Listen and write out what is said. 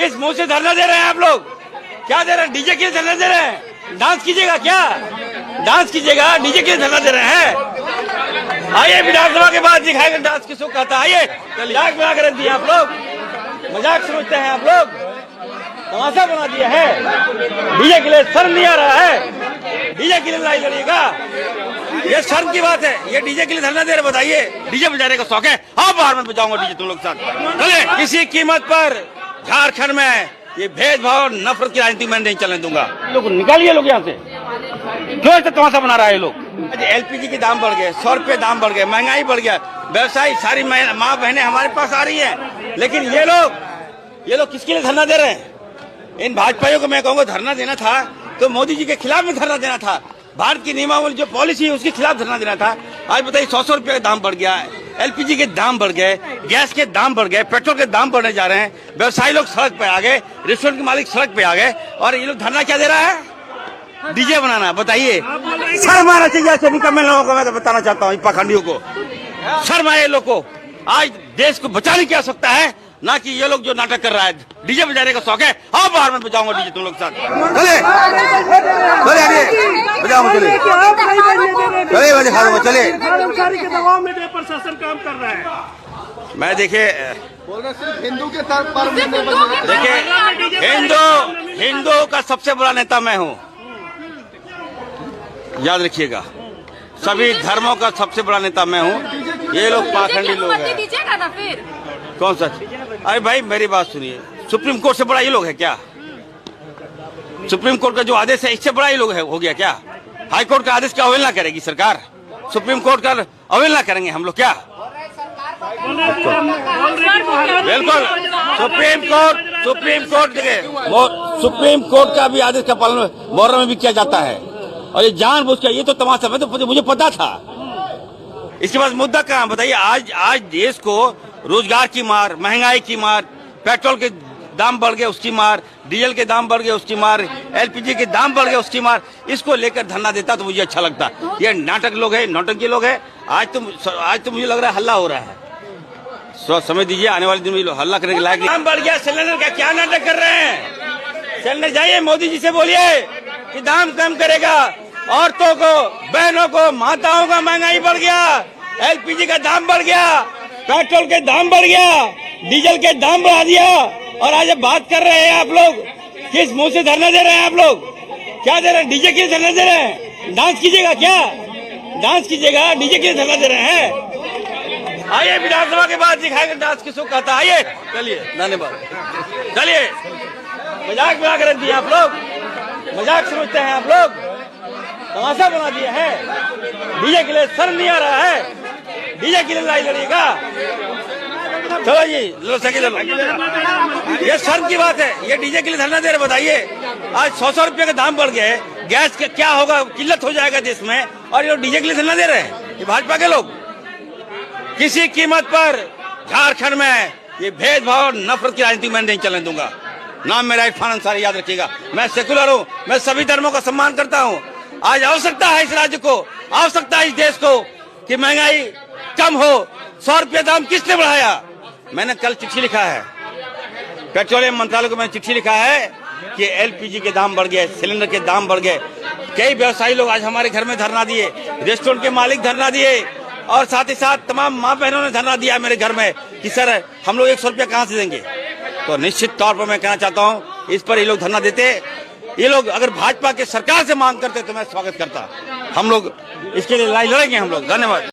इस मुंह से धरना दे रहे हैं आप लोग? क्या दे रहे हैं? डीजे के लिए धरना दे रहे हैं? डांस कीजिएगा क्या? डांस कीजिएगा? डीजे के लिए धरना दे रहे हैं? आइए विधानसभा के बाद दिखाएंगे डांस किसको कहता है। आइए, मजाक बना कर रख दिया आप लोग, मजाक समझते हैं आप लोग, तमाशा बना दिया है। डीजे के लिए शर्म नहीं आ रहा है? डीजे के लिए लड़ाई लड़िएगा, ये शर्म की बात है। ये डीजे के लिए धरना दे रहे, बताइए डीजे बजाने का शौक है? हाँ, बाहर में बजाऊंगा डीजे तुम लोग साथ। चले, किसी कीमत पर झारखंड में ये भेदभाव नफरत की राजनीति मैं नहीं चलने दूंगा। लोग निकालिए लोग यहाँ से, क्यों ऐसा तमाशा बना रहा है लोग? एलपीजी के दाम बढ़ गए, 100 रुपए दाम बढ़ गए, महंगाई बढ़ गया, व्यवसायी सारी माँ बहनें हमारे पास आ रही है, लेकिन ये लोग किसके लिए धरना दे रहे हैं? इन भाजपाइयों को मैं कहूँगा धरना देना था तो मोदी जी के खिलाफ में धरना देना था। भारत की नियमावली जो पॉलिसी है उसके खिलाफ धरना देना था। आज बताइए 100 रुपए का दाम बढ़ गया, एलपीजी के दाम बढ़ गए, गैस के दाम बढ़ गए, पेट्रोल के दाम बढ़ने जा रहे हैं, व्यवसायी लोग सड़क पे आ गए, रेस्टोरेंट के मालिक सड़क पे आ गए, और ये लोग धरना क्या दे रहा है? डीजे बनाना। बताइए, शर्म आना चाहिए ऐसे निकम्मे लोगों को। मैं तो बताना चाहता हूँ पाखंडियों को, शर्म आए लोग को। आज देश को बचाने की आवश्यकता है, ना कि ये लोग जो नाटक कर रहा है। डीजे बजाने का शौक है? हाँ, बाहर में बजाऊंगा डीजे तुम लोग साथ। चले बजाऊंगा, चले चले कर्मचारी के दबाव में प्रशासन काम कर रहा है। मैं देखिए हिंदू के पर देखिए, हिंदू का सबसे बड़ा नेता मैं हूँ, याद रखिएगा। सभी धर्मों का सबसे बड़ा नेता मैं हूँ। ये लोग पाखंडी लोग हैं। कौन सा? अरे भाई मेरी बात सुनिए, सुप्रीम कोर्ट से बड़ा ये लोग है क्या? सुप्रीम कोर्ट का जो आदेश है इससे बड़ा ये लोग है हो गया क्या? हाई कोर्ट का आदेश का अवहेलना करेगी सरकार? सुप्रीम कोर्ट का अवहेलना करेंगे हम लोग क्या? बिल्कुल, सुप्रीम कोर्ट का भी आदेश का पालन मुहर्रम में भी किया जाता है, और ये जानबूझकर, ये तो तमाशा, मैं तो मुझे पता था। इसके बाद मुद्दा कहाँ बताइए? आज देश को रोजगार की मार, महंगाई की मार, पेट्रोल के दाम बढ़ गए उसकी मार, डीजल के दाम बढ़ गए उसकी मार, एलपीजी के दाम बढ़ गए उसकी मार, इसको लेकर धरना देता तो मुझे अच्छा लगता। ये नाटक लोग है, नौटंकी लोग है। आज तो मुझे लग रहा है हल्ला हो रहा है। समय दीजिए, आने वाले दिन में लोग हल्ला करने के लायक। दाम बढ़ गया सिलेंडर का, क्या नाटक कर रहे हैं? सिलेंडर जाइए मोदी जी से बोलिए कि दाम कम करेगा। औरतों को, बहनों को, माताओं का महंगाई बढ़ गया, एलपीजी का दाम बढ़ गया, पेट्रोल के दाम बढ़ गया, डीजल के दाम बढ़ा दिया, और आज बात कर रहे हैं आप लोग? किस मुंह से धरना दे रहे हैं आप लोग? क्या दे रहे हैं? डीजे के लिए धरना दे रहे हैं? डांस कीजिएगा क्या? डांस कीजिएगा? डीजे के लिए धरना दे रहे हैं? आइए विधानसभा के बाद दिखाएंगे डांस किसको कहता है। आइए, चलिए, धन्यवाद। चलिए, मजाक बना कर रख दिया आप लोग, मजाक समझते हैं आप लोग, तमाशा बना दिया है। डीजे के लिए शर्म नहीं आ रहा है? डीजे के लिए लड़ाई लड़िएगा। चलो जी, लो सके चलो, ये शर्म की बात है। ये डीजे के लिए धरना दे रहे, बताइए आज 100 रुपए का दाम बढ़ गए, गैस का क्या होगा, किल्लत हो जाएगा देश में, और ये लोग डीजे के लिए धरना दे रहे हैं। ये भाजपा के लोग। किसी कीमत पर झारखंड में ये भेदभाव नफरत की राजनीति मैं नहीं चलने दूंगा। नाम मेरा इरफान अंसारी, याद रखिएगा। मैं सेकुलर हूँ, मैं सभी धर्मों का सम्मान करता हूँ। आज आवश्यकता है इस राज्य को, आवश्यकता है इस देश को कि महंगाई कम हो। 100 रुपये दाम किसने बढ़ाया? मैंने कल चिट्ठी लिखा है पेट्रोलियम मंत्रालय को, मैंने चिट्ठी लिखा है कि एलपीजी के दाम बढ़ गए, सिलेंडर के दाम बढ़ गए। कई व्यवसायी लोग आज हमारे घर में धरना दिए, रेस्टोरेंट के मालिक धरना दिए, और साथ ही साथ तमाम माँ बहनों ने धरना दिया मेरे घर में कि सर हम लोग 100 रुपया कहाँ से देंगे। तो निश्चित तौर पर मैं कहना चाहता हूँ, इस पर ये लोग धरना देते, ये लोग अगर भाजपा के सरकार से मांग करते तो मैं स्वागत करता। हम लोग इसके लिए लड़ाई लड़ेंगे हम लोग। धन्यवाद।